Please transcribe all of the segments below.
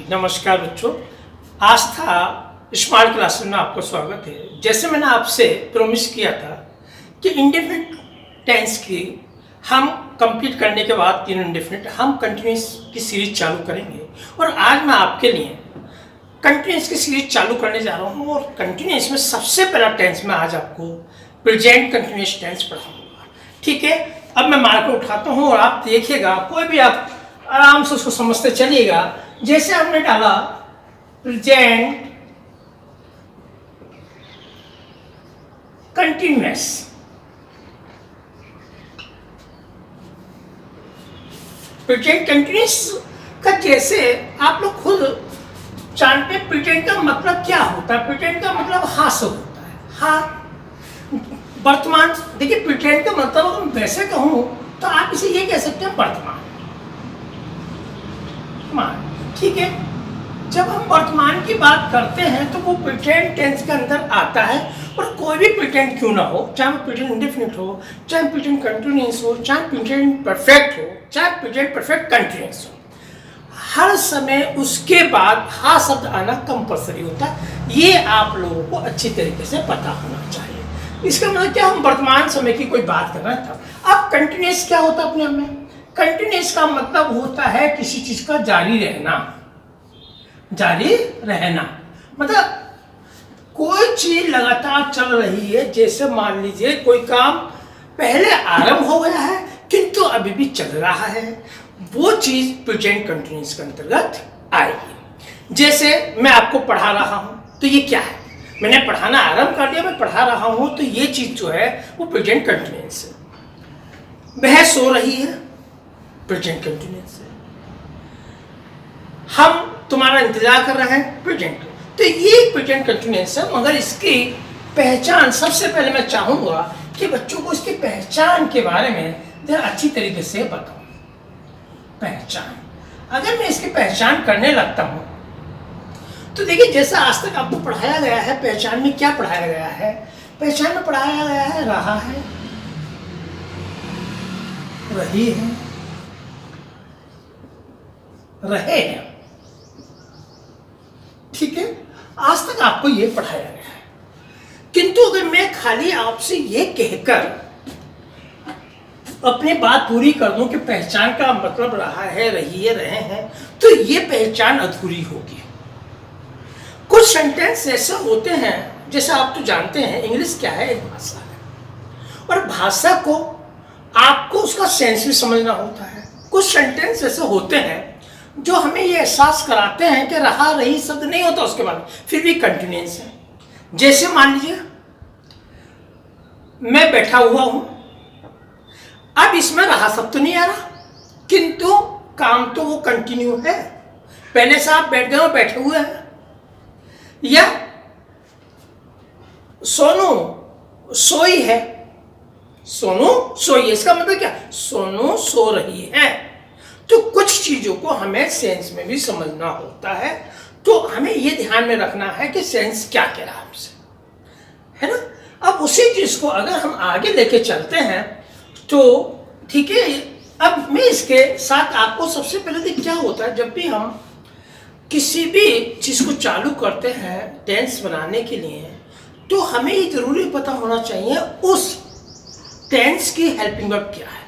नमस्कार बच्चों। आस्था smart classes में आपका स्वागत है। जैसे मैंने आपसे प्रॉमिस किया था कि इंडेफिनिट टेंस की हम कंप्लीट करने के बाद तीन इंडेफिनिट हम कंटिन्यूस की सीरीज चालू करेंगे। और आज मैं आपके लिए कंटिन्यूस की सीरीज चालू करने जा रहा हूँ। और कंटिन्यूस में सबसे पहला टेंस में आज आपको प्रेजेंट कंटिन्यूस टेंस पढ़ाऊंगा। ठीक है, अब मैं मार्कर उठाता हूँ और आप देखिएगा, कोई भी आप आराम से उसको समझते चलिएगा। जैसे हमने डाला प्रेजेंट कंटिन्यूअस, प्रेजेंट कंटिन्यूअस का जैसे आप लोग खुद जानते हैं प्रेजेंट का मतलब क्या होता है। प्रेजेंट का मतलब हाँ से होता है, हाँ वर्तमान। देखिए प्रेजेंट का मतलब अगर वैसे कहूँ तो आप इसे ये कह सकते हैं वर्तमान। ठीक है, जब हम वर्तमान की बात करते हैं तो वो प्रेजेंट टेंस के अंदर आता है। और कोई भी प्रेजेंट क्यों ना हो, चाहे वो प्रेजेंट इंडेफिनिट हो, चाहे प्रेजेंट कंटिन्यूअस हो, चाहे प्रेजेंट परफेक्ट हो, चाहे प्रेजेंट परफेक्ट कंटिन्यूअस हो, हर समय उसके बाद हा शब्द आना कंपल्सरी होता है। ये आप लोगों को अच्छी तरीके से पता होना चाहिए। इसका मतलब क्या, हम वर्तमान समय की कोई बात कर रहे हैं। अब कंटिन्यूअस क्या होता है अपने आप में? कंटिन्यूअस का मतलब होता है किसी चीज का जारी रहना। जारी रहना मतलब कोई चीज लगातार चल रही है। जैसे मान लीजिए कोई काम पहले आरंभ हो गया है किंतु अभी भी चल रहा है, वो चीज प्रेजेंट कंटिन्यूअस के अंतर्गत आएगी। जैसे मैं आपको पढ़ा रहा हूं तो ये क्या है, मैंने पढ़ाना आरंभ कर दिया, मैं पढ़ा रहा हूं तो ये चीज जो है वो प्रेजेंट कंटिन्यूअस है। वह सो रही है, प्रेजेंट कंटिन्यूअस है। हम तुम्हारा इंतजार कर रहे हैं, प्रेजेंट। तो ये प्रेजेंट कंटिन्यूअस है। मगर इसकी पहचान सबसे पहले मैं चाहूंगा कि बच्चों को इसकी पहचान के बारे में जरा अच्छी तरीके से बताऊं। पहचान, अगर मैं इसकी पहचान करने लगता हूं तो देखिए जैसा आज तक आपको पढ़ाया गया है, पहचान में क्या पढ़ाया गया है? पहचान में पढ़ाया गया है रहा है, रही है, रहे हैं। ठीक है, आज तक आपको यह पढ़ाया गया है। किंतु अगर मैं खाली आपसे यह कहकर अपनी बात पूरी कर दूं कि पहचान का मतलब रहा है, रही है, रहे हैं, तो यह पहचान अधूरी होगी। कुछ सेंटेंस ऐसे होते हैं, जैसे आप तो जानते हैं इंग्लिश क्या है, एक भाषा है और भाषा को आपको उसका सेंस भी समझना होता है। कुछ सेंटेंस ऐसे होते हैं जो हमें ये एहसास कराते हैं कि रहा रही शब्द नहीं होता उसके बाद, फिर भी कंटिन्यूअस है। जैसे मान लीजिए मैं बैठा हुआ हूं, अब इसमें रहा शब्द तो नहीं आ रहा किंतु काम तो वो कंटिन्यू है। पहले से आप बैठ गए और बैठे हुए हैं। या सोनू सोई है, सोनू सोई, इसका मतलब क्या, सोनू सो रही है। तो कुछ चीजों को हमें सेंस में भी समझना होता है। तो हमें यह ध्यान में रखना है कि सेंस क्या कह रहा है हमसे, है ना। अब उसी चीज को अगर हम आगे लेके चलते हैं तो ठीक है। अब मैं इसके साथ आपको सबसे पहले क्या होता है, जब भी हम किसी भी चीज को चालू करते हैं टेंस बनाने के लिए, तो हमें ये जरूरी पता होना चाहिए उस टेंस की हेल्पिंग वर्ब क्या है।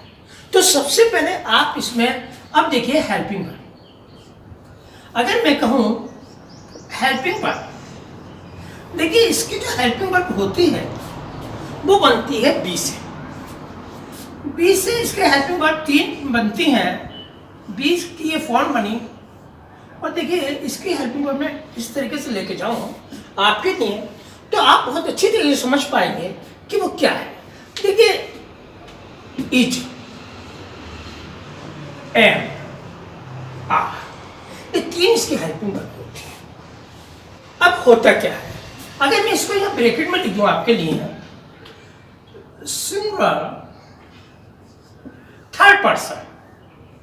तो सबसे पहले आप इसमें अब देखिए हेल्पिंग वर्ब। अगर मैं कहूं हेल्पिंग वर्ब, देखिए इसकी जो हेल्पिंग वर्ब होती है वो बनती है बी से। बी से इसके हेल्पिंग वर्ब तीन बनती हैं। बी की ये फॉर्म बनी और देखिए इसकी हेल्पिंग वर्ब मैं इस तरीके से लेके जाऊं आपके लिए, तो आप बहुत अच्छी तरीके से समझ पाएंगे कि वो क्या है। देखिए इज, एम, आर, ये तीन इसकी हेल्पिंग वर्ब होती है। अब होता क्या है, अगर मैं इसको यहाँ ब्रैकेट में लिख दूं आपके लिए, singular third person,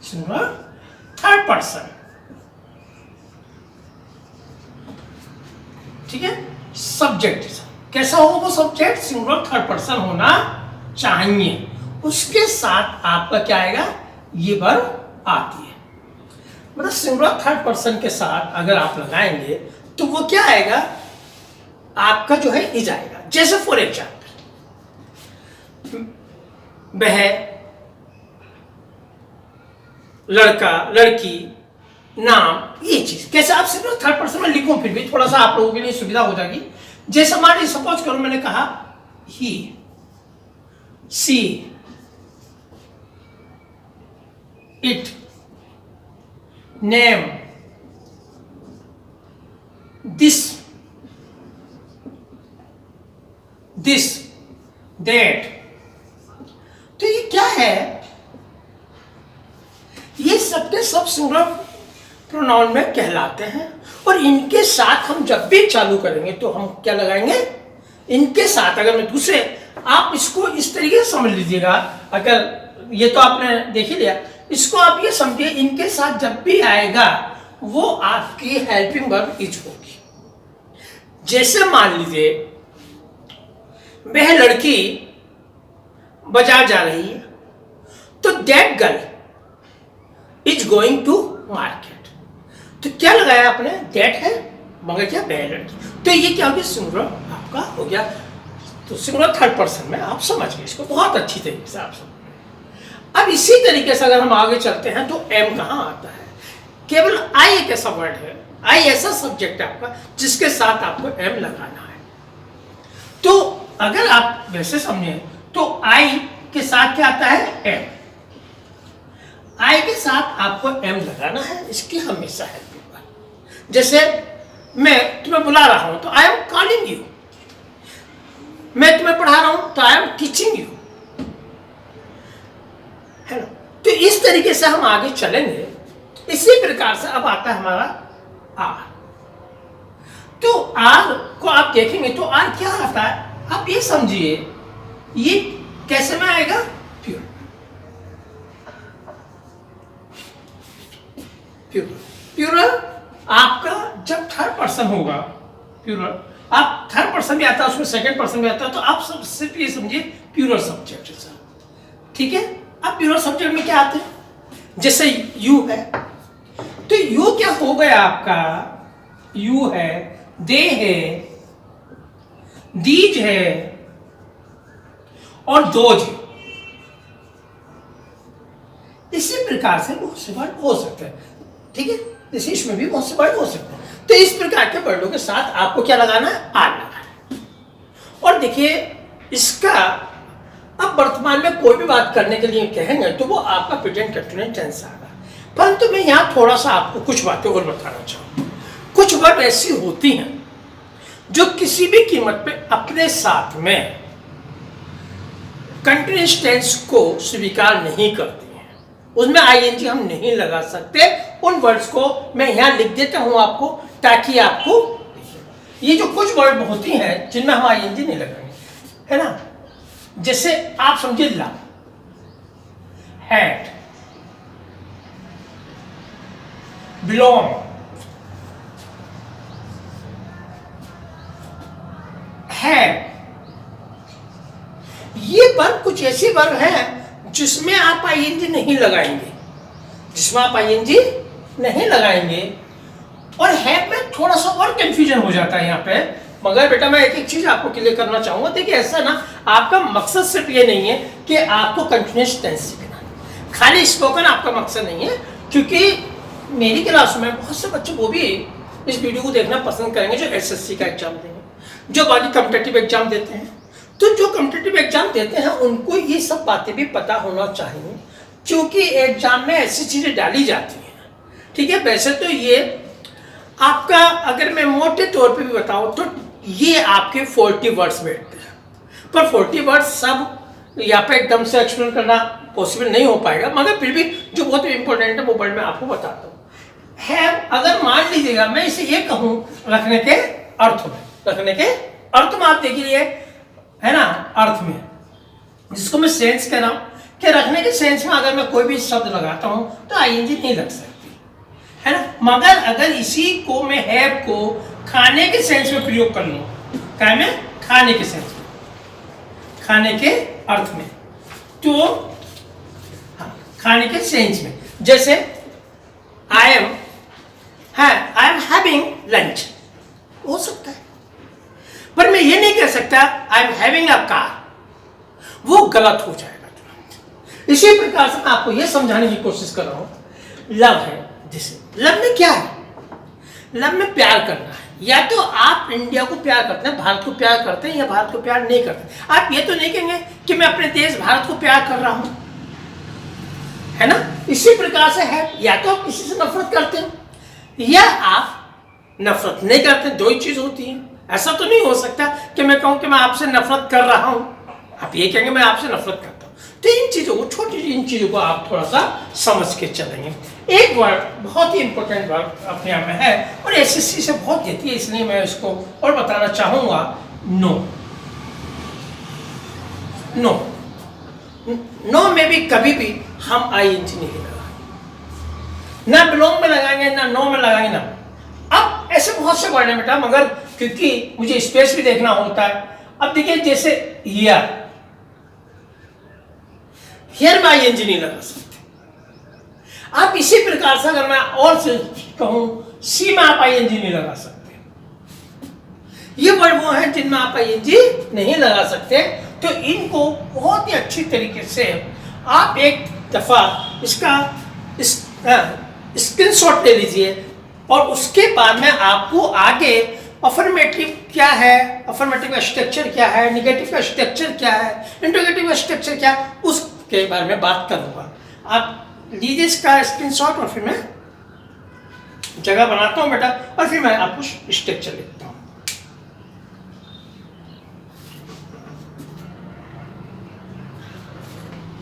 singular third person, ठीक है। सब्जेक्ट कैसा होगा, वो सब्जेक्ट सिंगुलर थर्ड पर्सन होना चाहिए। उसके साथ आपका क्या आएगा, ये वर्ब आती है। मतलब सिंगुलर थर्ड पर्सन के साथ अगर आप लगाएंगे तो वो क्या आएगा, आपका जो है इज आएगा। जैसे फॉर एग्जाम्पल वह, लड़का, लड़की, नाम, ये चीज कैसे आप सिर्फ थर्ड पर्सन में लिखो, फिर भी थोड़ा सा आप लोगों के लिए सुविधा हो जाएगी। जैसे मान लीजिए सपोज करो मैंने कहा ही, सी, इट, नेम, दिस, दैट, तो ये क्या है, ये सब के सब सिंगुलर प्रोनाउन में कहलाते हैं। और इनके साथ हम जब भी चालू करेंगे तो हम क्या लगाएंगे, इनके साथ। अगर मैं दूसरे, आप इसको इस तरीके से समझ लीजिएगा, अगर ये तो आपने देख ही लिया, इसको आप ये समझिए, इनके साथ जब भी आएगा वो आपकी हेल्पिंग वर्ब इज होगी। जैसे मान लीजिए वह लड़की बाजार जा रही है, तो that girl is going to market, तो क्या लगाया आपने, दैट है मगर क्या, वह लड़की, तो ये क्या हो गया, सिंगुलर आपका हो गया। तो सिंगुलर थर्ड पर्सन में आप समझ गए इसको बहुत अच्छी तरीके से आप समझ। अब इसी तरीके से अगर हम आगे चलते हैं तो एम कहाँ आता है, केवल आई एक ऐसा वर्ड है, आई ऐसा सब्जेक्ट है आपका जिसके साथ आपको एम लगाना है। तो अगर आप वैसे समझें तो आई के साथ क्या आता है, एम, आई के साथ आपको एम लगाना है, इसकी हमेशा हेल्प होगा। जैसे मैं तुम्हें बुला रहा हूं तो आई एम कॉलिंग यू, मैं तुम्हें पढ़ा रहा हूं तो आई एम टीचिंग यू, है ना। तो इस तरीके से हम आगे चलेंगे। इसी प्रकार से अब आता है हमारा आर। तो आर को आप देखेंगे तो आर क्या आता है, आप ये समझिए, ये कैसे में आएगा, प्योर, प्यूरल। प्यूरल आपका जब थर्ड पर्सन होगा, प्यूरल, आप थर्ड पर्सन भी आता है उसमें सेकंड पर्सन भी आता है, तो आप सब सिर्फ ये समझिए प्यूरल सब्जेक्ट है सर, ठीक है। अब प्यूरल सब्जेक्ट में क्या आते हैं, जैसे यू है, तो यू क्या हो गया आपका, यू है, दे है, दीज है और दोज है। इसी प्रकार से बहुत से वर्ड हो सकते हैं, ठीक है, जैसे इसमें भी बहुत से वर्ड हो सकते हैं। तो इस प्रकार के वर्डों के साथ आपको क्या लगाना है, आर लगाना है। और देखिए इसका अब वर्तमान में कोई भी बात करने के लिए कहेंगे तो वो आपका प्रेजेंट कंटिन्यूअस टेंस आएगा। परंतु मैं यहाँ थोड़ा सा आपको कुछ बातें और बताना चाहूँगा। कुछ वर्ड ऐसी होती हैं जो किसी भी कीमत पे अपने साथ में कंटिन्यूअस टेंस को स्वीकार नहीं करती हैं, उसमें आईएनजी हम नहीं लगा सकते। उन वर्ड्स को मैं यहाँ लिख देता हूँ आपको, ताकि आपको ये जो कुछ वर्ड होती हैं जिनमें हम आईएनजी नहीं लगाएंगे, है ना। जैसे आप समझिए ला, हैड, बिलोंग, है, ये वर्ब कुछ ऐसे वर्ब हैं जिसमें आप आईएनजी नहीं लगाएंगे, जिसमें आप आईएनजी नहीं लगाएंगे। और है में थोड़ा सा और कंफ्यूजन हो जाता है यहाँ पे, मगर बेटा मैं एक एक चीज आपको क्लियर करना चाहूंगा। देखिए ऐसा ना, आपका मकसद सिर्फ ये नहीं है कि आपको कंटिन्यूअस टेंस सीखना, खाली स्पोकन आपका मकसद नहीं है। क्योंकि मेरी क्लास में बहुत से बच्चे वो भी इस वीडियो को देखना पसंद करेंगे जो एसएससी का एग्जाम देंगे, जो बाकी कॉम्पिटिटिव एग्जाम देते हैं। तो जो कॉम्पिटिटिव एग्जाम देते हैं उनको ये सब बातें भी पता होना चाहिए, क्योंकि एग्जाम में ऐसी चीजें डाली जाती हैं, ठीक है। वैसे तो ये आपका, अगर मैं मोटे तौर पे भी बताऊं तो ये आपके 40 वर्ड्स बैठते हैं, पर 40 वर्ड्स सब यहाँ पे एकदम से एक्सप्लेन करना पॉसिबल नहीं हो पाएगा, मगर फिर भी जो बहुत इंपॉर्टेंट है वो वर्ड मैं आपको बताता हूँ। है, अगर मान लीजिएगा मैं इसे ये कहूँ रखने के अर्थ में, रखने के अर्थ में आप देखिए है ना, अर्थ में जिसको मैं सेंस कह रहा हूँ कि रखने के सेंस में अगर मैं कोई भी शब्द लगाता हूँ तो आईएनजी नहीं लग सकती, है ना। मगर अगर इसी को मैं हैव को खाने के सेंस में प्रयोग कर लूँ, क्या में, खाने के सेंस में, खाने के अर्थ में, तो हाँ, खाने के सेंस में, जैसे आई एम हैविंग लंच, हो सकता है, पर मैं ये नहीं कह सकता I am having a car, वो गलत हो जाएगा तुरंत। इसी प्रकार से मैं आपको ये समझाने की कोशिश कर रहा हूं, लव है जिसे, लव में क्या है, लव में प्यार करना है। या तो आप इंडिया को प्यार करते हैं, भारत को प्यार करते हैं, या भारत को प्यार नहीं करते। आप ये तो नहीं कहेंगे कि मैं अपने देश भारत को प्यार कर रहा हूं, है ना। इसी प्रकार से है, या तो आप किसी से नफरत करते हैं या आप नफरत नहीं करते, दो ही चीज होती है। ऐसा तो नहीं हो सकता कि मैं कहूं कि मैं आपसे नफरत कर रहा हूं, आप ये कहेंगे मैं आपसे नफरत करता हूं। तो इन चीजों को, छोटी इन चीजों को आप थोड़ा सा समझ के चलेंगे। एक वर्ड बहुत ही इंपॉर्टेंट वर्ड अपने आप में है और एसएससी से बहुत देती है, इसलिए मैं इसको और बताना चाहूंगा, नो। नो, नो में भी कभी भी हम आईएनजी नहीं लगाएंगे, ना बिलोंग में लगाएंगे, ना नो में लगाएंगे, ना। अब ऐसे बहुत से वर्ड है बेटा, मगर क्योंकि मुझे स्पेस भी देखना होता है। अब देखिए जैसे हियर में आईएनजी नहीं लगा सकते आप। इसी प्रकार से अगर मैं और से कहूं, सी में आप आईएनजी नहीं लगा सकते। ये वर्ड वो हैं जिनमें आप आईएनजी नहीं लगा सकते। तो इनको बहुत ही अच्छी तरीके से आप एक दफा इसका स्क्रीनशॉट ले लीजिए और उसके बाद में आपको आगे अफर्मेटिव क्या है, अफर्मेटिव का स्ट्रक्चर क्या है, निगेटिव का स्ट्रक्चर क्या है, इंटरोगेटिव का स्ट्रक्चर क्या है, उसके बारे में बात करूंगा। आप लीजिए इसका स्क्रीनशॉट और फिर मैं जगह बनाता हूं बेटा, और फिर मैं आपको स्ट्रक्चर लिखता हूं।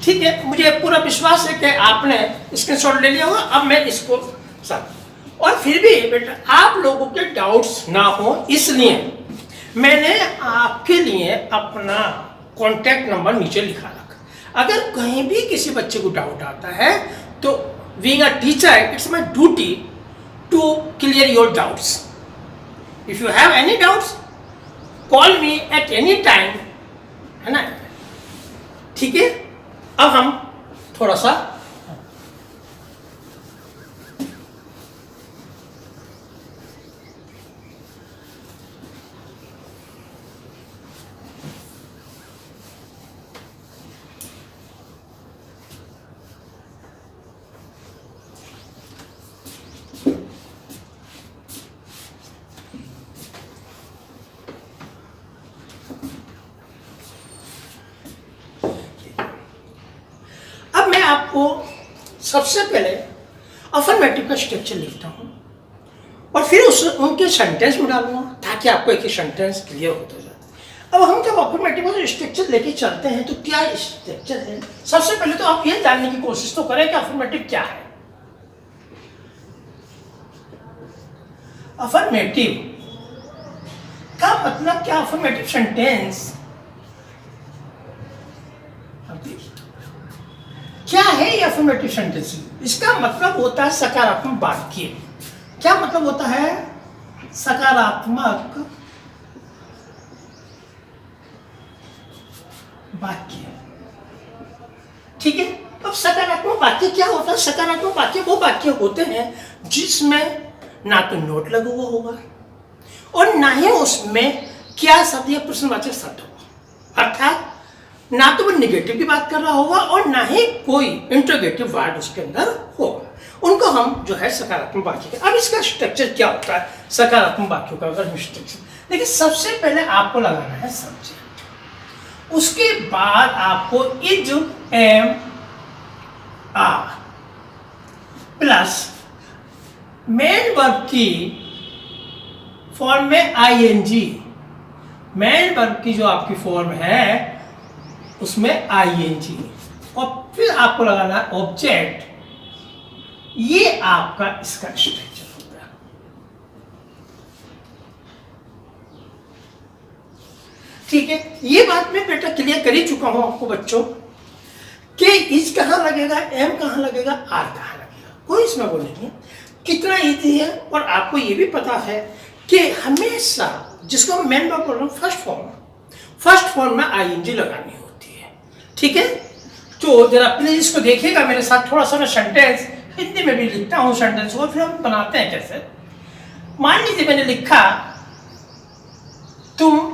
ठीक है, मुझे पूरा विश्वास है कि आपने स्क्रीनशॉट ले लिया होगा। अब मैं इसको साथ, और फिर भी बेटा आप लोगों के डाउट्स ना हो, इसलिए मैंने आपके लिए अपना कॉन्टैक्ट नंबर नीचे लिखा रखा। अगर कहीं भी किसी बच्चे को डाउट आता है तो being a teacher it's my duty to clear your doubts. If you have any doubts call me at any time, है ना। ठीक है, अब हम थोड़ा सा आपको सबसे पहले अफर्मेटिव का स्ट्रक्चर लिखता हूं और फिर उनके सेंटेंस में डालूंगा ताकि आपको एक ही सेंटेंस क्लियर होता जाए। अब हम जब अफर्मेटिव का स्ट्रक्चर लेके चलते हैं तो क्या स्ट्रक्चर है, सबसे पहले तो आप ये जानने की कोशिश तो करें कि अफर्मेटिव क्या है। अफर्मेटिव का मतलब क्या, अफर्मेटिव सेंटेंस क्या है ये अफर्मेटिव सेंटेंस? इसका मतलब होता है सकारात्मक वाक्य। क्या मतलब होता है? सकारात्मक वाक्य। ठीक है, अब सकारात्मक वाक्य क्या होता है? सकारात्मक वाक्य वो वाक्य होते हैं जिसमें ना तो नोट लगा हुआ होगा और ना ही उसमें क्या शब्द या प्रश्नवाचक शब्द होगा, अर्थात ना तो वो निगेटिव की बात कर रहा होगा और ना ही कोई इंटरोगेटिव वर्ड उसके अंदर होगा। उनको हम जो है सकारात्मक वाक्य। अब इसका स्ट्रक्चर क्या होता है सकारात्मक वाक्यों का? अगर स्ट्रक्चर देखिए, सबसे पहले आपको लगाना है सब्जेक्ट, उसके बाद आपको is am are plus main verb की फॉर्म में आईएनजी। मेन वर्ब की जो आपकी फॉर्म है उसमें आईएनजी और फिर आपको लगाना है ऑब्जेक्ट। ये आपका इसका स्ट्रक्चर होगा। ठीक है, ये बात मैं बेटा क्लियर कर ही चुका हूं आपको बच्चों कि इज कहां लगेगा, एम कहां लगेगा, आर कहां लगेगा, कोई इसमें वो नहीं है। कितना इजी है। और आपको ये भी पता है कि हमेशा जिसको मेन वर्ब बोल रहा हूं फर्स्ट फॉर्म में आईएनजी लगानी होती है। ठीक है, तो जरा प्लीज इसको देखिएगा मेरे साथ, थोड़ा सा मैं सेंटेंस हिंदी में भी लिखता हूँ सेंटेंस को, फिर हम बनाते हैं कैसे। मान लीजिए मैंने लिखा तुम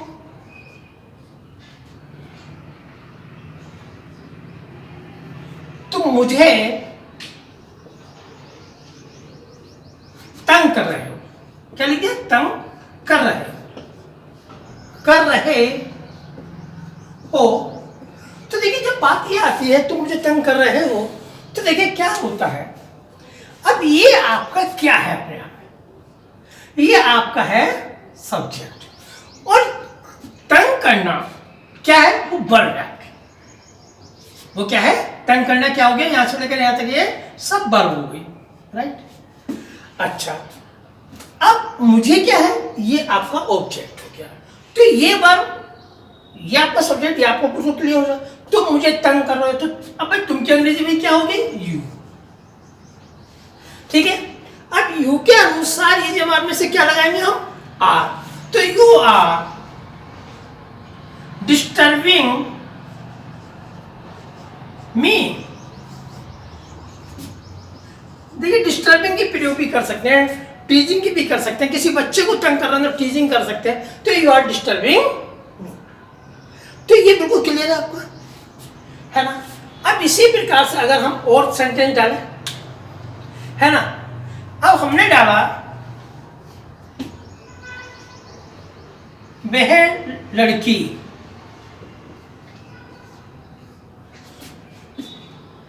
मुझे तंग कर रहे हो। क्या लिखे? तंग कर रहे हो, कर रहे हो। तो देखिए जब बात ये आती है तुम मुझे तंग कर रहे हो, तो देखिए क्या होता है। अब ये आपका क्या है अपने आप में, ये आपका है सब्जेक्ट, और तंग करना क्या है? वो वर्ब है। वो क्या है? तंग करना क्या हो गया? यहां से लेकर यहां तक ये सब वर्ब हो गई, राइट। अच्छा, अब मुझे क्या है? ये आपका ऑब्जेक्ट हो गया। तो ये वर्ब, ये आपका सब्जेक्ट, ये आपको कुछ क्लियर हो जाए। तुम मुझे तंग कर रहे हो, तो अब भाई तुम की अंग्रेजी में क्या होगी? यू। ठीक है, अब यू के अनुसार ये जवाब में से क्या लगाएंगे हम? आर। तो यू आर डिस्टर्बिंग मी। देखिए डिस्टर्बिंग की प्रयोग भी कर सकते हैं, टीजिंग की भी कर सकते हैं। किसी बच्चे को तंग कर रहे हैं तो टीजिंग कर सकते हैं। तो यू आर डिस्टर्बिंग। तो ये बिल्कुल क्लियर है आपको, है ना। अब इसी प्रकार से अगर हम और सेंटेंस डालें, है ना। अब हमने डाला वह लड़की,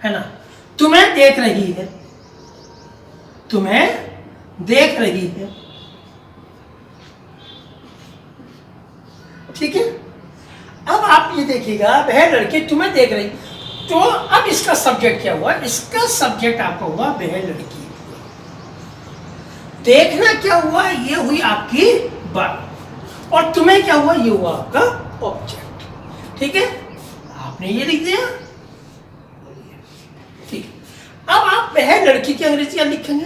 है ना, तुम्हें देख रही है, तुम्हें देख रही है। ठीक है, अब आप ये देखिएगा वह लड़की तुम्हें देख रही, तो अब इसका सब्जेक्ट क्या हुआ? इसका सब्जेक्ट आपका हुआ वह लड़की। देखना क्या हुआ? ये हुई आपकी वर्ब, और तुम्हें क्या हुआ? ये हुआ आपका ऑब्जेक्ट। ठीक है, आपने ये लिख दिया। ठीक, अब आप वह लड़की की अंग्रेजी क्या लिखेंगे?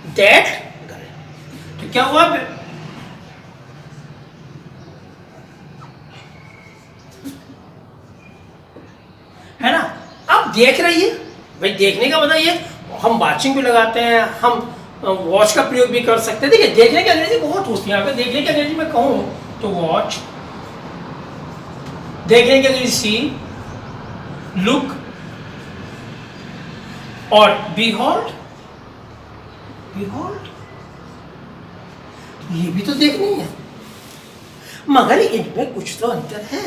That girl. तो क्या हुआ? है ना। अब देख रही है, भाई देखने का मतलब ये हम वाचिंग भी लगाते हैं, हम वॉच का प्रयोग भी कर सकते हैं। देखिए देखने की अंग्रेजी बहुत होती है। अगर देखने की अंग्रेजी में कहूं तो वॉच, देखने की अंग्रेजी सी, लुक और बीहोल्ड। बीहोल्ड ये भी तो देखनी है, मगर इनमें कुछ तो अंतर है।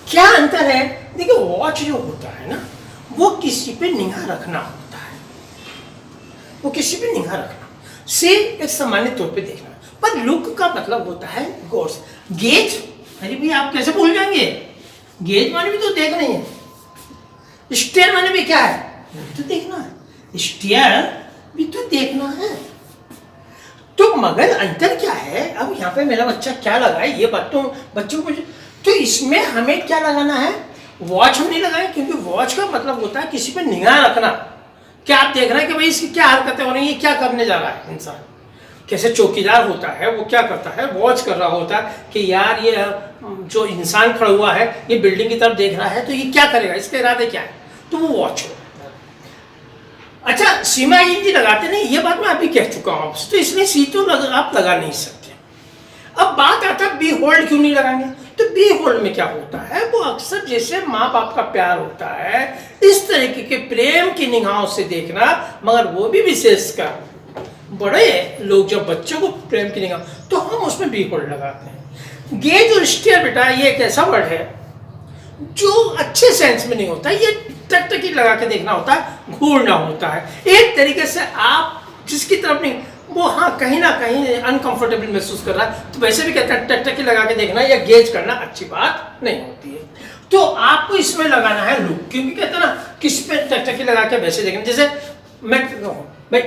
क्या अंतर है? देखिए वॉच जो होता है ना, वो किसी पे निगाह रखना होता है, वो किसी पे निगाह रखना, से एक सामान्य तौर पे देखना। पर लुक का मतलब होता है गौर से। गेज, अरे भी आप कैसे भूल जाएंगे? गेज माने भी तो देखना ही है। स्टेयर माने भी क्या है? तो देखना है। स्टेयर भी तो देखना है। तो मगर अंतर क्या है? अब यहाँ पे मेरा बच्चा क्या लगाए ये बात तो बच्चों को, तो इसमें हमें क्या लगाना है? वॉच हम नहीं लगाए, क्योंकि वॉच का मतलब होता है किसी पे निगाह रखना। क्या आप देख रहे हैं कि भाई इसकी क्या हरकतें हो रही है, क्या करने जा रहा है इंसान। कैसे चौकीदार होता है वो क्या करता है? वॉच कर रहा होता है कि यार ये जो इंसान खड़ा हुआ है ये बिल्डिंग की तरफ देख रहा है, तो ये क्या करेगा, इसके इरादे क्या है, तो वो वॉच हो। अच्छा, सीमा इंजी लगाते नहीं, ये बात मैं अभी कह चुका हूँ आपसे, तो इसलिए सी तो आप लगा नहीं सकते। अब बात आता है बी होल्ड क्यों नहीं लगाएंगे? तो बी होल्ड में क्या होता है? वो अक्सर जैसे माँ बाप का प्यार होता है इस तरीके के प्रेम की निगाहों से देखना, मगर वो भी विशेषकर बड़े लोग जब बच्चों को प्रेम की निगाह, तो हम उसमें बी होल्ड लगाते हैं। गेज और स्टेयर बेटा ये एक ऐसा वर्ड है जो अच्छे सेंस में नहीं होता, ये टकटकी लगा के देखना होता है, घूरना होता है। एक तरीके से आप जिसकी तरफ नहीं, वो हाँ कहीं ना कहीं अनकंफर्टेबल महसूस कर रहा है, तो वैसे भी कहते हैं टकटकी लगा के देखना या गेज करना अच्छी बात नहीं होती है। तो आपको इसमें लगाना है लुक, क्योंकि कहते हैं ना किस पे टकटकी लगा के वैसे देखना। जैसे मैं भाई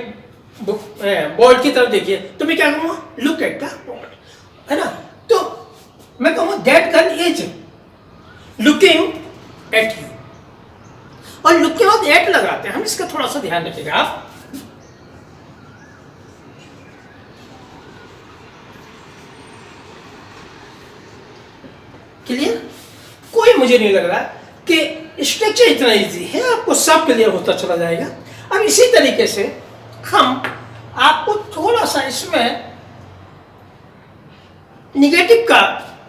बॉल की तरफ देखिए, तो मैं क्या कहूँगा? लुक एट द बॉल, है ना। तो मैं कहूँगा that girl is looking at you, और लुक के बाद एट लगाते हैं हम, इसका थोड़ा सा ध्यान रखिएगा आप। क्लियर? कोई मुझे नहीं लग रहा कि स्ट्रक्चर इतना इजी है, आपको सब क्लियर होता चला जाएगा। अब इसी तरीके से हम आपको थोड़ा सा इसमें निगेटिव का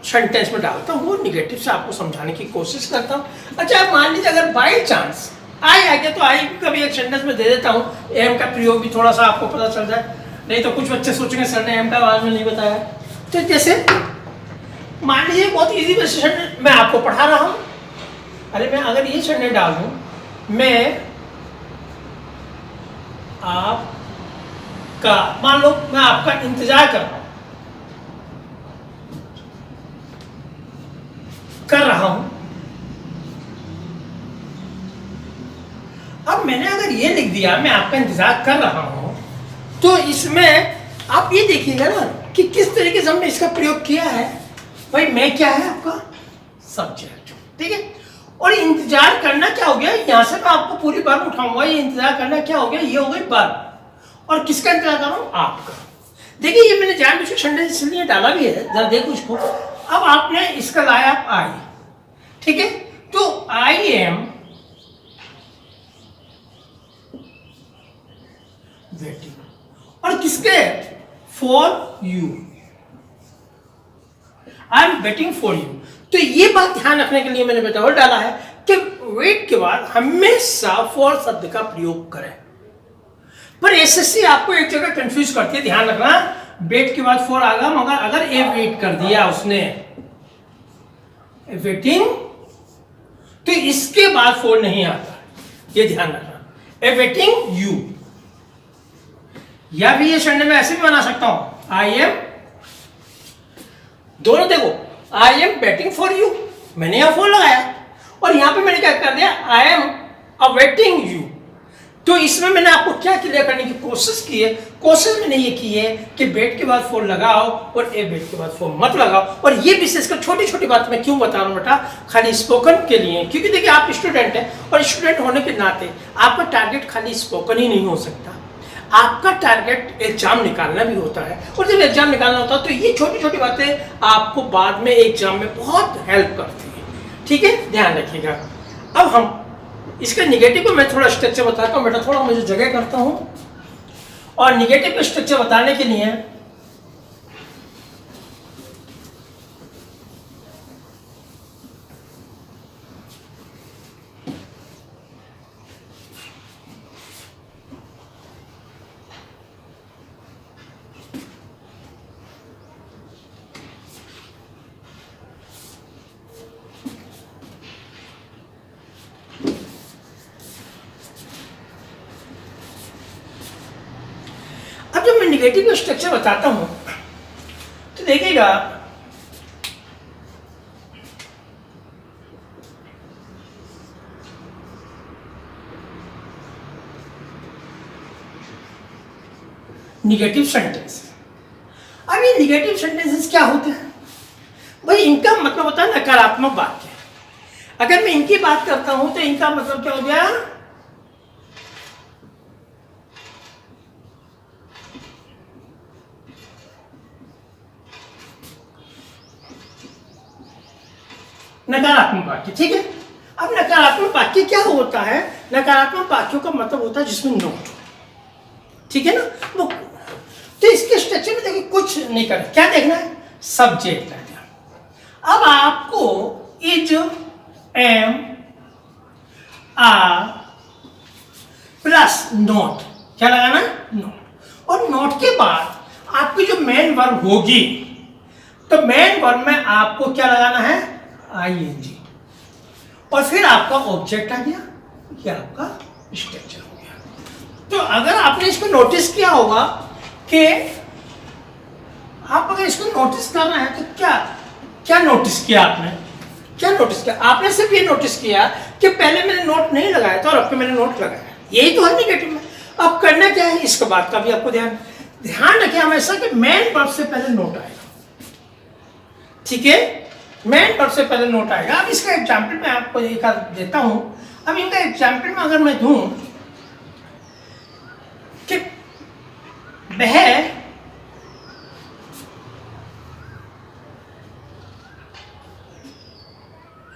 सेंटेंस में डालता हूँ, वो निगेटिव से आपको समझाने की कोशिश करता हूँ। अच्छा, आप मान लीजिए अगर बाई चांस आई आ गया तो आई का भी एक सेंटेंस में दे देता हूँ, एम का प्रयोग भी थोड़ा सा आपको पता चल जाए, नहीं तो कुछ बच्चे सोचेंगे सर ने एम का बाद में नहीं बताया। तो जैसे मान लीजिए बहुत इजी सेंटेंस मैं आपको पढ़ा रहा हूँ, अरे मैं अगर ये सेंटेंस डाल दूँ, मैं आपका, मान लो मैं आपका इंतजार कर रहा हूं। अब मैंने अगर ये लिख दिया मैं आपका इंतजार कर रहा हूं, तो इसमें आप ये देखिएगा ना कि किस तरीके से हमने इसका प्रयोग किया है। भाई मैं क्या है आपका सब्जेक्ट, ठीक है, और इंतजार करना क्या हो गया, यहां से मैं आपको पूरी बार उठाऊंगा, ये इंतजार करना क्या हो गया, ये हो गई बार, और किसका इंतजार कर रहा हूं, आपका। देखिए ये मैंने जान बुझकर सेंटेंस इसलिए डाला भी है, जरा देखो इसको। अब आपने इसका लाया आई, ठीक है, तो आई एम वेटिंग, और किसके, for you, I am waiting for you. तो ये बात ध्यान रखने के लिए मैंने बेटा और डाला है कि वेट के बाद हमेशा फॉर शब्द का प्रयोग करें। पर एसएससी आपको एक जगह कंफ्यूज करती है, ध्यान रखना, वेट के बाद फॉर आगा, मगर अगर ए वेट कर दिया उसने वेटिंग, तो इसके बाद फॉर नहीं आता, ये ध्यान रखना। ए वेटिंग यू, या भी ये सेंटेंस में ऐसे भी बना सकता हूं, आई एम, दोनों देखो, I am waiting for you, मैंने यहां फॉर लगाया, और यहां पे मैंने क्या कर दिया, आई एम अवेटिंग यू। तो इसमें मैंने आपको क्या क्लियर करने की कोशिश की है, कोशिश मैंने ये की है कि वेट के बाद फॉर लगाओ और ए वेट के बाद फॉर मत लगाओ। और ये विशेषकर छोटी छोटी बात मैं क्यों बता रहा हूँ बेटा, खाली स्पोकन के लिए, क्योंकि देखिए आप स्टूडेंट हैं, और स्टूडेंट होने के नाते आपका टारगेट खाली स्पोकन ही नहीं हो सकता, आपका टारगेट एग्जाम निकालना भी होता है, और जब एग्जाम निकालना होता है तो ये छोटी छोटी बातें आपको बाद में एग्जाम में बहुत हेल्प करती है, ठीक है, ध्यान रखिएगा। अब हम इसका निगेटिव को मैं थोड़ा स्ट्रक्चर बताता हूँ बेटा, थोड़ा मुझे जगह करता हूँ, और निगेटिव का स्ट्रक्चर बताने के लिए अब जब मैं निगेटिव का स्ट्रक्चर बताता हूं तो देखिएगा, निगेटिव सेंटेंस। अब ये निगेटिव सेंटेंसेस क्या होते हैं भाई, इनका मतलब होता है नकारात्मक वाक्य। अगर मैं इनकी बात करता हूं तो इनका मतलब क्या हो गया, नकारात्मक वाक्य, ठीक है। अब नकारात्मक वाक्य क्या होता है, नकारात्मक वाक्यों का मतलब होता है जिसमें नोट, ठीक है ना, वो। तो इसके स्ट्रक्चर में देखिए कुछ नहीं करना, क्या देखना है, सब्जेक्ट है। अब आपको is, am, are plus not, क्या लगाना है, नोट, और नोट के बाद आपकी जो मेन वर्ब होगी, तो मेन वर्ब में आपको क्या लगाना है, आईएनजी, और फिर आपका ऑब्जेक्ट आ गया, ये आपका स्ट्रक्चर हो गया। तो अगर आपने इसको नोटिस किया होगा कि आप अगर इसको नोटिस करना है तो क्या क्या नोटिस किया आपने, क्या नोटिस किया आपने, सिर्फ ये नोटिस किया कि पहले मैंने नोट नहीं लगाया था और अब पे मैंने नोट लगाया, यही तो है निगेटिव में। अब करना क्या है, इसके बाद का भी आपको ध्यान रखें हमेशा कि मेन वर्ब से पहले नोट आएगा, ठीक है, मेन वर्ब से पहले नोट आएगा। अब इसका एग्जाम्पल मैं आपको एक देता हूं। अब इनका एग्जाम्पल में अगर मैं दूं कि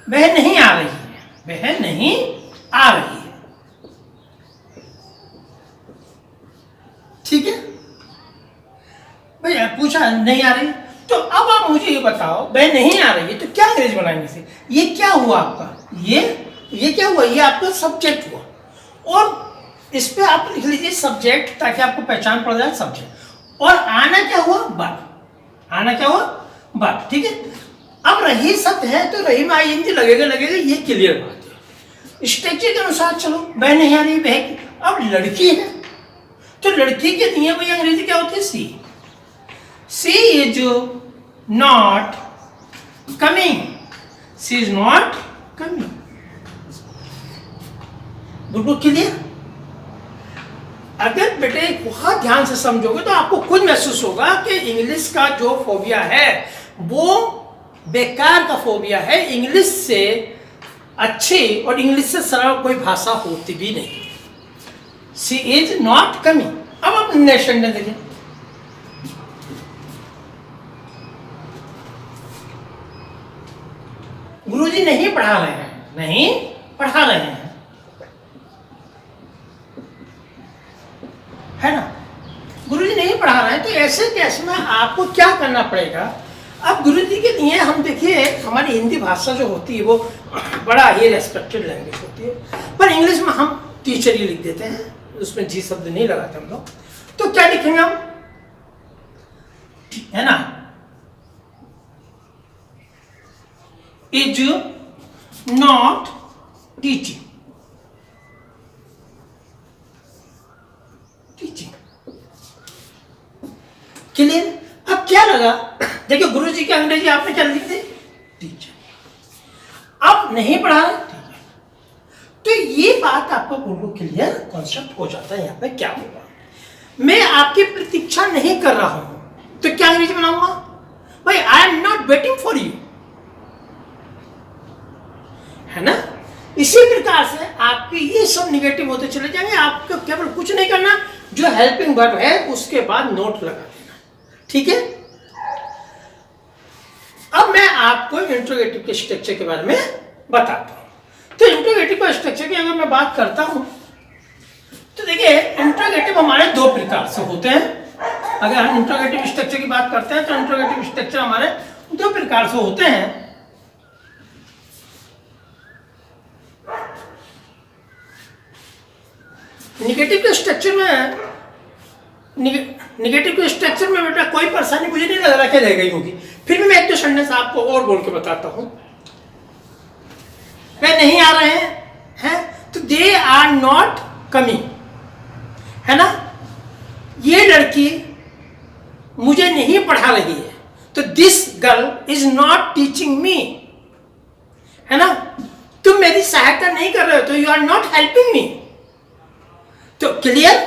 वह नहीं आ रही है, वह नहीं आ रही है, अच्छा नहीं आ रही, तो अब आप मुझे ये बताओ, वह नहीं आ रही है तो क्या अंग्रेजी बनाएंगे इसे? ये क्या हुआ आपका, ये क्या हुआ, ये आपका सब्जेक्ट हुआ, और इस पे आप लिख लीजिए सब्जेक्ट, ताकि आपको पहचान पड़ जाए सब्जेक्ट। और आना क्या हुआ, वर्ब, आना क्या हुआ, वर्ब, ठीक है। अब रही शब्द है तो रही में आईएनजी लगेगा, ये क्लियर बात है। स्ट्रक्चर के अनुसार चलो, वह नहीं आ रही, वह, अब लड़की है तो लड़की के दिए हुई अंग्रेजी क्या होती है, she is not coming, she is not coming, बिल्कुल क्लियर। अगर बेटे बहुत ध्यान से समझोगे तो आपको खुद महसूस होगा कि इंग्लिश का जो फोबिया है वो बेकार का फोबिया है। इंग्लिश से अच्छी और इंग्लिश से सरल कोई भाषा होती भी नहीं। She is not coming. अब आप नेक्स्ट सेंटेंस देखिए, गुरुजी नहीं पढ़ा रहे हैं, नहीं पढ़ा रहे हैं, है ना, गुरुजी नहीं पढ़ा रहे हैं। तो ऐसे केस में आपको क्या करना पड़ेगा? अब गुरुजी के लिए हम देखिए, हमारी हिंदी भाषा जो होती है वो बड़ा ही रेस्पेक्टेड लैंग्वेज होती है, पर इंग्लिश में हम टीचर ही लिख देते हैं, उसमें जी शब्द नहीं लगाते हम लोग। तो क्या लिखेंगे हम, है ना, इज नॉट टीचिंग, क्लियर। अब क्या लगा, देखिए गुरुजी की अंग्रेजी आपने क्या लिख दी, टीचर। अब नहीं पढ़ा, तो ये बात आपको बिल्कुल क्लियर कॉन्सेप्ट हो जाता है। यहाँ पे क्या होगा, मैं आपकी प्रतीक्षा नहीं कर रहा हूं, तो क्या अंग्रेजी बनाऊंगा भाई, I am not waiting for you, है ना। इसी प्रकार से आपके ये सब निगेटिव होते चले जाएंगे। आपको केवल कुछ नहीं करना, जो हेल्पिंग वर्ब है उसके बाद नोट लगा देना, ठीक है। अब मैं आपको इंट्रोगेटिव के स्ट्रक्चर के बारे में बताता हूं। तो इंट्रोगेटिव का स्ट्रक्चर की अगर मैं बात करता हूं तो देखिए, इंट्रोगेटिव हमारे दो प्रकार से होते हैं। अगर हम इंट्रोगेटिव स्ट्रक्चर की बात करते हैं तो इंट्रोगेटिव स्ट्रक्चर हमारे दो प्रकार से होते हैं। निगेटिव के स्ट्रक्चर में, निगेटिव के स्ट्रक्चर में बेटा कोई परेशानी मुझे नहीं लग रहा कि रह गई होगी, फिर भी मैं एक दो सेंटेंस आपको और बोल के बताता हूं। वे नहीं आ रहे हैं तो दे आर नॉट कमिंग, है ना। ये लड़की मुझे नहीं पढ़ा रही है, तो this girl is not teaching me, है ना। तुम मेरी सहायता नहीं कर रहे हो, तो you are not helping me. तो क्लियर,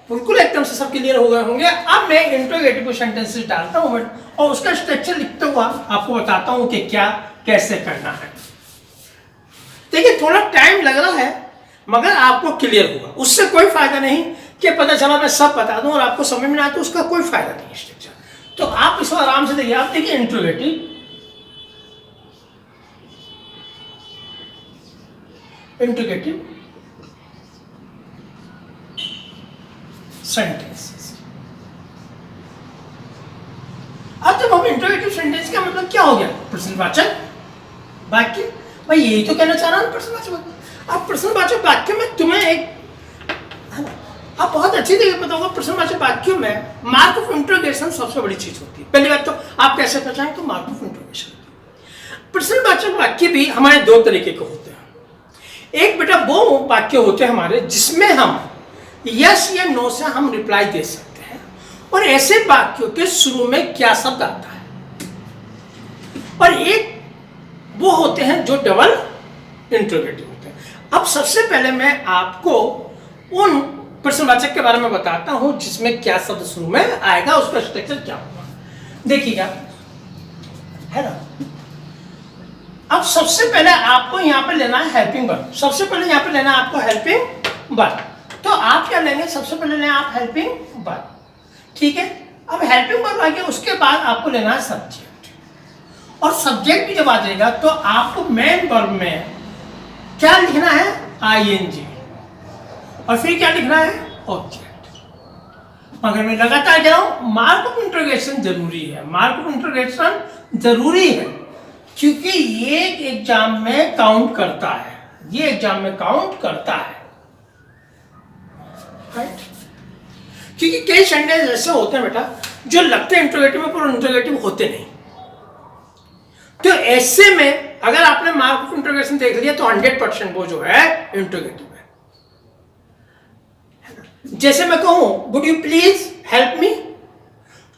बिल्कुल एकदम से सब क्लियर हो गए होंगे। अब मैं इंट्रोगेटिव सेंटेंसेस डालता हूं और उसका स्ट्रक्चर लिखते हुआ आपको बताता हूं कि क्या कैसे करना है। देखिए थोड़ा टाइम लग रहा है, मगर आपको क्लियर होगा। उससे कोई फायदा नहीं कि पता चला मैं सब बता दूं और आपको समझ में ना आए, तो उसका कोई फायदा नहीं स्ट्रक्चर। तो आप इसको आराम से देखिए। आप देखिए इंट्रोगेटिव, इंट्रोगेटिव सेंटेंसेस। अब जब हम इंट्रोगेटिव सेंटेंस का मतलब क्या हो गया, प्रश्नवाचक वाक्य। भाई यही तो कहना चाह रहा हूं, प्रश्नवाचक वाक्य। अब प्रश्नवाचक वाक्य में तुम्हें एक, आप बहुत अच्छी तरीके से बताऊंगा, प्रश्नवाचक वाक्यों में मार्क ऑफ इंट्रोगेशन सबसे बड़ी चीज होती है। पहली बात तो आप कैसे पहचानें, तो मार्क ऑफ इंट्रोगेशन। प्रश्नवाचक वाक्य भी हमारे दो तरीके के होते हैं। एक बेटा वो वाक्य होते हैं हमारे जिसमें हम यस या नो से हम रिप्लाई दे सकते हैं, और ऐसे वाक्यों के शुरू में क्या शब्द आता है। और एक वो होते हैं जो डबल इंट्रोगेटिव होते हैं। अब सबसे पहले मैं आपको उन प्रश्नवाचक के बारे में बताता हूं जिसमें क्या शब्द शुरू में आएगा, उसका स्ट्रक्चर क्या होगा, देखिएगा, है ना। अब सबसे पहले आपको यहां पे लेना है हेल्पिंग वर्ब। सबसे पहले यहां पे लेना है आपको हेल्पिंग वर्ब। तो आप क्या लेंगे, सबसे पहले लेना आप हेल्पिंग वर्ब, ठीक है। अब हेल्पिंग वर्ब आ गया, उसके बाद आपको लेना है सब्जेक्ट। और सब्जेक्ट भी जब आ जाएगा तो आपको मेन वर्ब में क्या लिखना है, आईएनजी, और फिर क्या लिखना है, ऑब्जेक्ट। मगर मैं लगातार कह रहा हूं मार्क ऑफ इंटरोगेशन जरूरी है, मार्क ऑफ इंटरोगेशन जरूरी है, क्योंकि ये एग्जाम में काउंट करता है, ये एग्जाम में काउंट करता है, राइट? क्योंकि कई सेंटेंस ऐसे होते हैं बेटा जो लगते हैं इंटरोगेटिव में पर इंटरोगेटिव होते नहीं। तो ऐसे में अगर आपने मार्क ऑफ इंटरोगेशन देख लिया तो 100% वो जो है इंटरोगेटिव है। जैसे मैं कहूं would you please help me,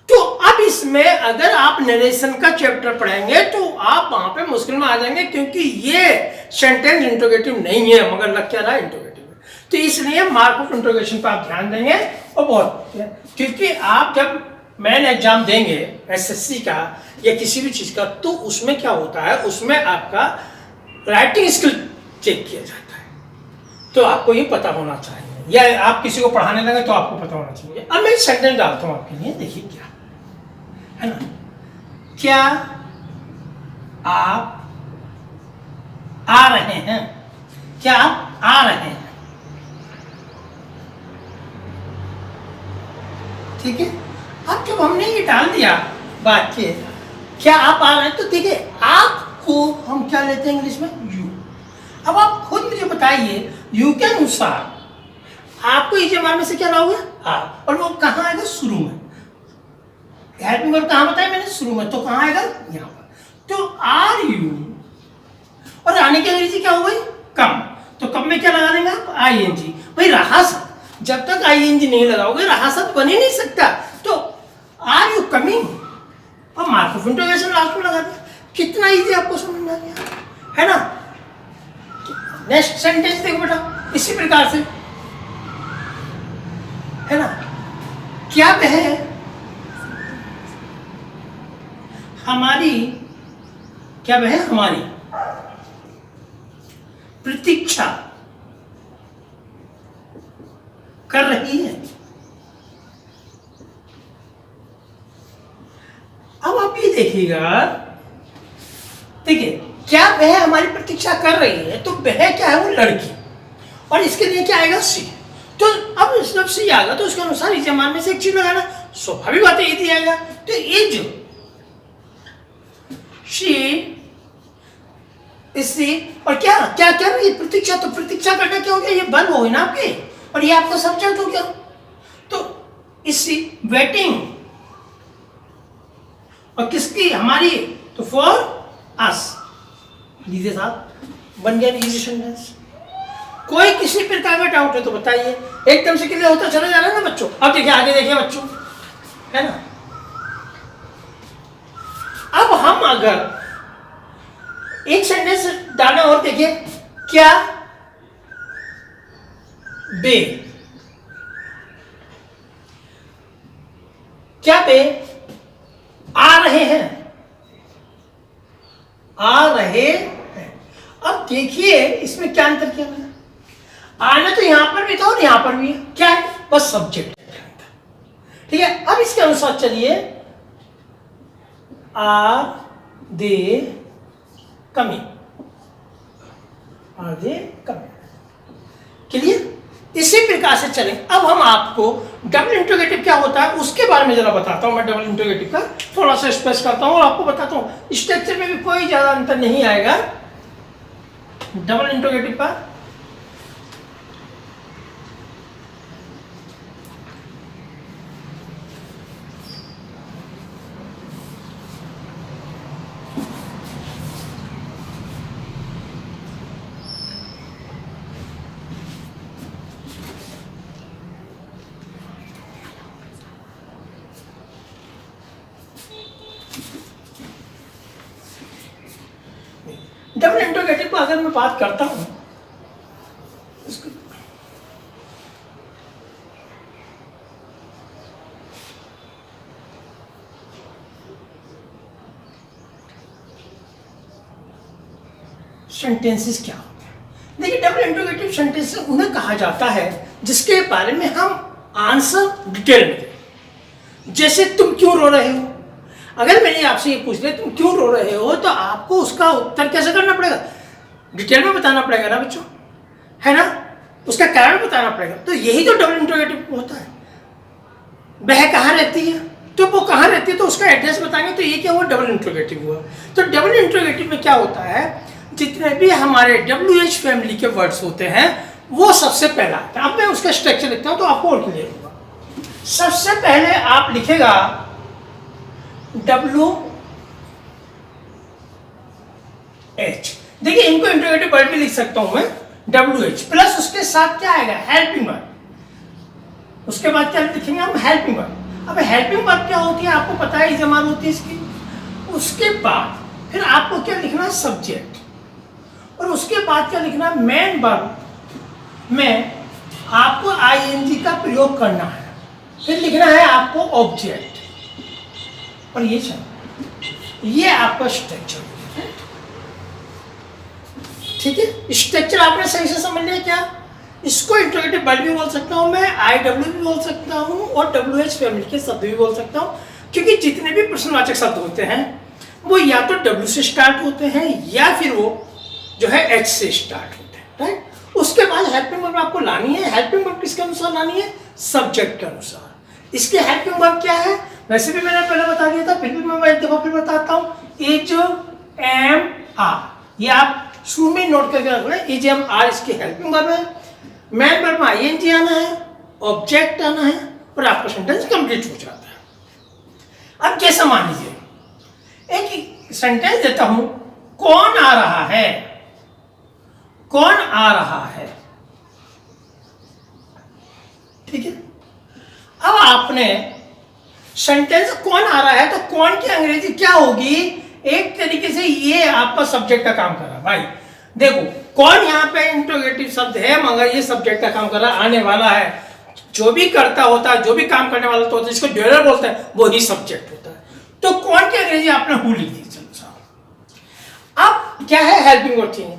तो अब इसमें अगर आप नरेशन का चैप्टर पढ़ेंगे तो आप वहां पे मुश्किल में आ जाएंगे, क्योंकि ये सेंटेंस इंटरोगेटिव नहीं है मगर लग क्या रहा है इंटरोगेटिव है। तो इसलिए मार्क ऑफ इंटरोगेशन पर आप ध्यान देंगे और बहुत, क्योंकि आप जब मेन एग्जाम देंगे एसएससी का या किसी भी चीज का, तो उसमें क्या होता है, उसमें आपका राइटिंग स्किल चेक किया जाता है। तो आपको ये पता होना चाहिए, या आप किसी को पढ़ाने लगे तो आपको पता होना चाहिए। अब मैं एक सेंटेंस डालता हूं आपके लिए, देखिए क्या है ना, क्या आप आ रहे हैं, क्या आप आ रहे हैं, ठीक है। अब जब हमने ये डाल दिया बात के क्या आप आ रहे हैं, तो देखिए आपको हम क्या लेते हैं इंग्लिश में, यू। अब आप खुद मुझे बताइए यू के अनुसार आपको इस जमाने में से क्या लाओगे, आप, और वो कहाँ आएगा, शुरू में। हेल्पिंग वर्ब कहाँ बताया मैंने, शुरू में, तो कहाँ आएगा, यहाँ पर। तो आर यू, और आने की अंग्रेजी क्या हो गई, कम। तो कम में क्या लगा देंगे आप, आई एन जी। भाई रहा शब्द, जब तक आई एन जी नहीं लगाओगे रहा शब्द बन ही नहीं सकता। तो आर यू कमिंग, और मार्क ऑफ इंटरोगेशन लास्ट में लगा दिया। कितना इजी आपको समझ में आ गया, है ना। नेक्स्ट सेंटेंस देखो बेटा, इसी प्रकार से, है ना, क्या वह हमारी, क्या वह हमारी प्रतीक्षा कर रही है। अब आप ये देखिएगा, देखिए क्या वह हमारी प्रतीक्षा कर रही है, तो वह क्या है, वो लड़की, और इसके लिए क्या आएगा, सी। तो अब जब सी आएगा तो उसके अनुसार इस जमान में से एक चीज लगाना, स्वाभाविक बात है ये आएगा। तो इज, शी, इसी, और क्या क्या कर रही है, प्रतीक्षा। तो प्रतीक्षा करना क्या हो गया, ये वर्ब हो गई ना आपके, और ये आपका सब्जेक्ट हो गया। तो इसी, वेटिंग, और किसकी, हमारी, तो फॉर अस। लीजिए साहब, बन गया इजी सेंटेंस। कोई किसी प्रकार का डाउट है तो बताइए, एकदम से क्लियर होता चला जा रहा है ना बच्चों। अब देखिए आगे, देखिए बच्चों, है ना। अब हम अगर एक सेंटेंस डालें और देखिए, क्या बे, क्या बे आ रहे हैं, आ रहे हैं। अब देखिए इसमें क्या अंतर किया मैंने, आना तो यहां पर भी था और यहां पर भी है, क्या है, बस सब्जेक्ट, ठीक है। अब इसके अनुसार चलिए, are they coming, are they coming, clear. इसी प्रकार से चलें। अब हम आपको डबल इंटरोगेटिव क्या होता है उसके बारे में जरा बताता हूं। मैं डबल इंटरोगेटिव का थोड़ा सा स्पेस करता हूं और आपको बताता हूं, स्ट्रक्चर में भी कोई ज्यादा अंतर नहीं आएगा डबल इंटरोगेटिव का। डबल इंटरोगेटिव पर अगर मैं बात करता हूं, सेंटेंसेस क्या होते हैं। देखिए डबल इंटरोगेटिव सेंटेंसेस उन्हें कहा जाता है जिसके बारे में हम आंसर डिटेल में दें। जैसे तुम क्यों रो रहे हो, अगर मैंने आपसे ये पूछ लिया तुम क्यों रो रहे हो, तो आपको उसका उत्तर कैसे करना पड़ेगा, डिटेल में बताना पड़ेगा ना बच्चों, है ना, उसका कारण बताना पड़ेगा। तो यही तो डबल इंटरोगेटिव होता है। वह कहाँ रहती है, तो वो कहाँ रहती है तो उसका एड्रेस बताएंगे। तो ये क्या हुआ, डबल इंट्रोगेटिव हुआ। तो डबल इंट्रोगेटिव में क्या होता है, जितने भी हमारे WH फैमिली के वर्ड्स होते हैं वो सबसे पहला आता है। अब मैं उसका स्ट्रक्चर लिखता हूँ तो आपको और क्लियर होगा। सबसे पहले आप लिखेगा WH। देखिए इनको इंट्रोगेटिव वर्ड भी लिख सकता हूं मैं, WH प्लस उसके साथ क्या आएगा, हेल्पिंग वर्ड। उसके बाद क्या लिखेंगे हम, हेल्पिंग वर्ड। अब हेल्पिंग वर्ड क्या होती है आपको पता है, इजमार होती है इसकी। उसके बाद फिर आपको क्या लिखना है, सब्जेक्ट। और उसके बाद क्या लिखना है, मेन वर्ब में आपको ING का प्रयोग करना है। फिर लिखना है आपको ऑब्जेक्ट। और ये आपका स्ट्रक्चर, ठीक है। स्ट्रक्चर आपने सही से समझ लिया क्या। इसको इंट्रोगेटिव वर्ड भी बोल सकता हूं मैं, IW भी बोल सकता हूं और WH फैमिली के शब्द भी बोल सकता हूं, क्योंकि जितने भी प्रश्नवाचक शब्द होते हैं वो या तो W से स्टार्ट होते हैं या फिर वो जो है H से स्टार्ट होते हैं, राइट। उसके बाद हेल्पिंग वर्ब आपको लानी है। हेल्पिंग वर्ब किसके अनुसार लानी है, सब्जेक्ट के अनुसार। इसके हेल्पिंग वर्ब क्या है, वैसे भी मैंने पहले बता दिया था, फिर भी मैं एक दफा फिर बताता हूँ, इज, एम, आर। ये आप शुरू में नोट करके रख लें, इज, एम, आर इसकी हेल्पिंग वर्ब है। मेन वर्ब में ING आना है, ऑब्जेक्ट आना है और आपका सेंटेंस कंप्लीट हो जाता है। अब जैसा मान लीजिए एक सेंटेंस देता हूं, कौन आ रहा है, कौन आ रहा है, ठीक है। अब आपने सेंटेंस कौन आ रहा है, तो कौन की अंग्रेजी क्या होगी, एक तरीके से ये आपका सब्जेक्ट का काम कर रहा है। भाई देखो कौन यहाँ पे इंट्रोगेटिव शब्द है मगर ये सब्जेक्ट का काम कर रहा है, आने वाला है। जो भी करता होता है, जो भी काम करने वाला होता है, जिसको ड्यूलर बोलते हैं वो ही सब्जेक्ट होता है। तो कौन की अंग्रेजी आपने हु लिख दी, चलो साहब। अब क्या है, हेल्पिंग वर्ब चाहिए।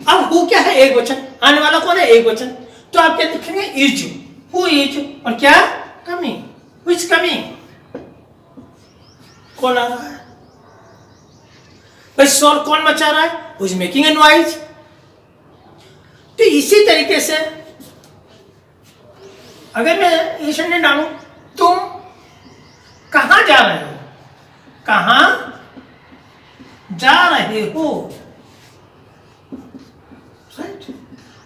अब हु क्या है, एक वचन, आने वाला कौन है, एक वचन। तो आप क्या लिखेंगे, इज, हु इज, और क्या, कमिंग, हु इज कमिंग, कौन आ रहा है भाई, शोर कौन मचा रहा है, who is making a noise. तो इसी तरीके से अगर मैं ये सेंटेंस डालूं, तुम कहां जा रहे हो, कहां जा रहे हो, राइट।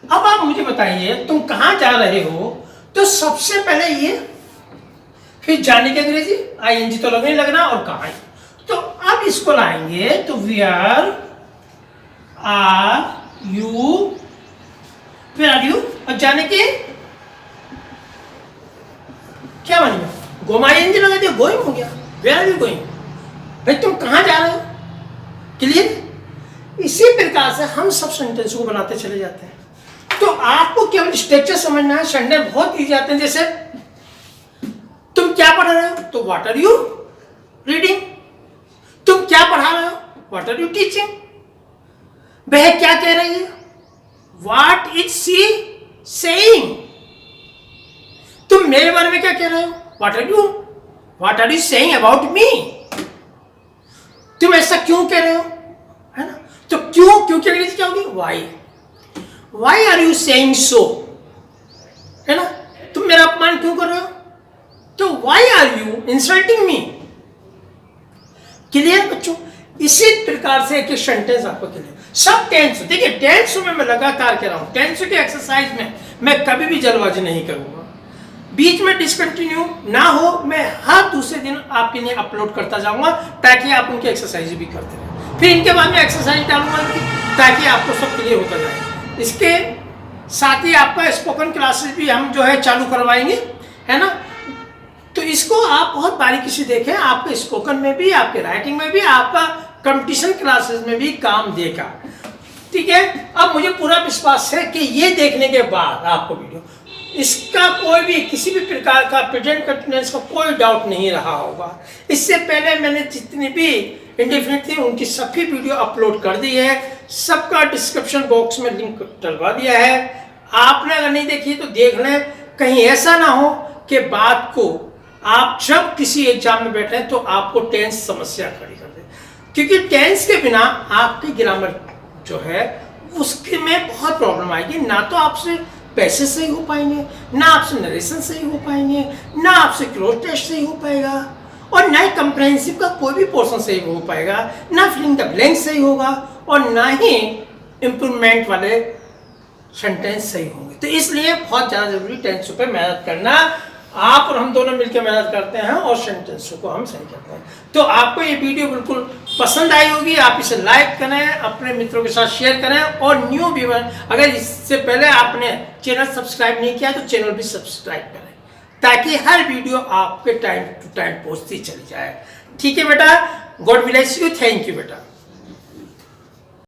अब आप मुझे बताइए तुम कहां जा रहे हो, तो सबसे पहले ये, फिर जाने की अंग्रेजी ING तो लगने लगना और कहां। तो अब इसको लाएंगे तो वेयर आर यू, फिर आर यू, और जाने की क्या बनेगा, गोमा ING लगा दिया, गोइंग हो गया, वेयर आर यू गोइंग, भाई तुम कहां जा रहे हो, क्लियर। इसी प्रकार से हम सब सेंटेंस को बनाते चले जाते हैं। तो आपको केवल स्ट्रक्चर समझना है, सेंटेंस बहुत ईजी आते हैं। जैसे तुम क्या पढ़ रहे हो, तो व्हाट आर यू रीडिंग। तुम क्या पढ़ा रहे हो, व्हाट आर यू टीचिंग। वह क्या कह रही है, व्हाट इज शी सेइंग। तुम मेरे बारे में क्या कह रहे हो, what are you saying about me. तुम ऐसा क्यों कह रहे हो, है ना। तो क्यों की अंग्रेजी क्या होगी, why are you saying so, है ना। तुम मेरा अपमान क्यों कर रहे हो, तो why are you insulting me. Clear बच्चों। इसी प्रकार से एक सेंटेंस आपको क्लियर। सब टेंस, देखिए टेंस में मैं लगातार कह रहा हूं, टेंस की एक्सरसाइज में मैं कभी भी जल्दबाजी नहीं करूंगा, बीच में डिसकंटिन्यू ना हो। मैं हर दूसरे दिन आपके लिए अपलोड करता जाऊंगा ताकि आप उनकी एक्सरसाइज भी करते रहें। फिर इनके बाद में एक्सरसाइज डालूंगा ताकि आपको सब क्लियर होता जाए। इसके साथ ही आपका स्पोकन क्लासेस भी हम जो है चालू करवाएंगे, है ना। तो इसको आप बहुत बारीकी से देखें, आपके स्पोकन में भी, आपके राइटिंग में भी, आपका कंपटीशन क्लासेस में भी काम देगा, ठीक है। अब मुझे पूरा विश्वास है कि ये देखने के बाद आपको वीडियो, इसका कोई भी किसी भी प्रकार का प्रेजेंट कंटिन्यूअस का कोई डाउट नहीं रहा होगा। इससे पहले मैंने जितनी भी इंडेफिनिट थी उनकी सभी वीडियो अपलोड कर दी है, सबका डिस्क्रिप्शन बॉक्स में लिंक डलवा दिया है। आपने अगर नहीं देखी तो देख लें, कहीं ऐसा ना हो कि बात को आप जब किसी एग्जाम में बैठे तो आपको टेंस समस्या खड़ी कर दे, क्योंकि टेंस के बिना आपकी ग्रामर जो है उसके में बहुत प्रॉब्लम आएगी। ना तो आपसे पैसे सही हो पाएंगे, ना आपसे नरेशन सही हो पाएंगे, ना आपसे क्रॉस टेस्ट सही हो पाएगा, और ना ही कंप्रहेंसिव का कोई भी पोर्शन सही हो पाएगा, ना फिलिंग द ब्लैंक सही होगा, और ना ही इम्प्रूवमेंट वाले सेंटेंस सही होंगे। तो इसलिए बहुत ज़्यादा जरूरी टेंसों पे मेहनत करना। आप और हम दोनों मिलकर मेहनत करते हैं और सेंटेंसों को हम सही करते हैं। तो आपको ये वीडियो बिल्कुल पसंद आई होगी, आप इसे लाइक करें, अपने मित्रों के साथ शेयर करें, और न्यू व्यूअर अगर इससे पहले आपने चैनल सब्सक्राइब नहीं किया तो चैनल भी सब्सक्राइब करें, ताकि हर वीडियो आपके टाइम टू टाइम पहुंचती चली जाए। ठीक है बेटा, God bless you, thank you बेटा।